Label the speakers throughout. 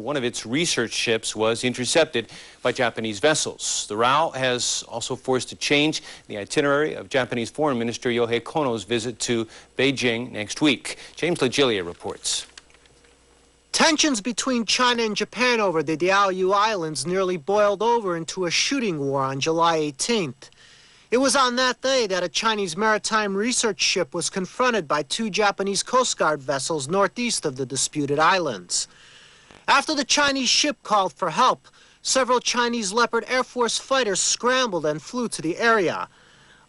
Speaker 1: one of its research ships was intercepted by Japanese vessels. The row has also forced a change in the itinerary of Japanese Foreign Minister Yohei Kono's visit to Beijing next week. James Legilia reports.
Speaker 2: Tensions between China and Japan over the Diaoyu Islands nearly boiled over into a shooting war on July 18th. It was on that day that a Chinese maritime research ship was confronted by two Japanese Coast Guard vessels northeast of the disputed islands. After the Chinese ship called for help, several Chinese Leopard Air Force fighters scrambled and flew to the area.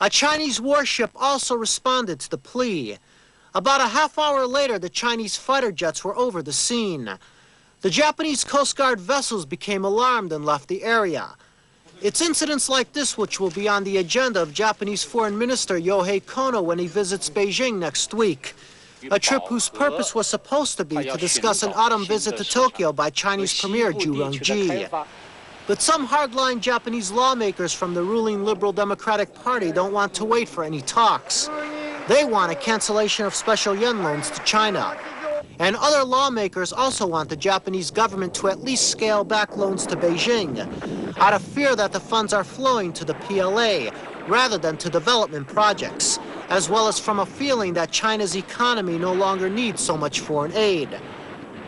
Speaker 2: A Chinese warship also responded to the plea. About a half hour later, the Chinese fighter jets were over the scene. The Japanese Coast Guard vessels became alarmed and left the area. It's incidents like this which will be on the agenda of Japanese Foreign Minister Yohei Kono when he visits Beijing next week. A trip whose purpose was supposed to be to discuss an autumn visit to Tokyo by Chinese Premier Zhu Rongji. But some hardline Japanese lawmakers from the ruling Liberal Democratic Party don't want to wait for any talks. They want a cancellation of special yen loans to China. And other lawmakers also want the Japanese government to at least scale back loans to Beijing, out of fear that the funds are flowing to the PLA rather than to development projects, as well as from a feeling that China's economy no longer needs so much foreign aid.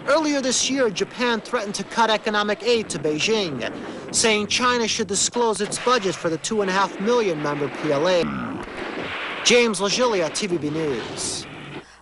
Speaker 2: Earlier this year, Japan threatened to cut economic aid to Beijing, saying China should disclose its budget for the 2.5 million member PLA. James Legilia, TVB News.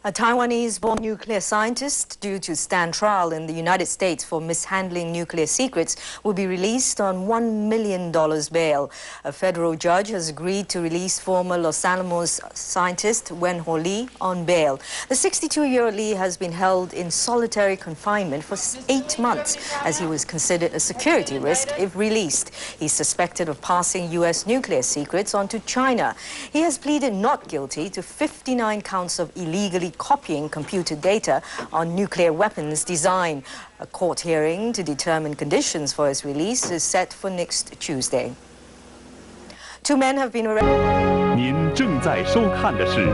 Speaker 3: A Taiwanese-born nuclear scientist due to stand trial in the United States for mishandling nuclear secrets will be released on $1 million bail. A federal judge has agreed to release former Los Alamos scientist Wen-Ho Lee on bail. The 62-year-old Lee has been held in solitary confinement for 8 months as he was considered a security risk if released. He's suspected of passing U.S. nuclear secrets on to China. He has pleaded not guilty to 59 counts of illegally copying computer data on nuclear weapons design. A court hearing to determine conditions for his release is set for next Tuesday. 2 men have been arrested. 您正在收看的是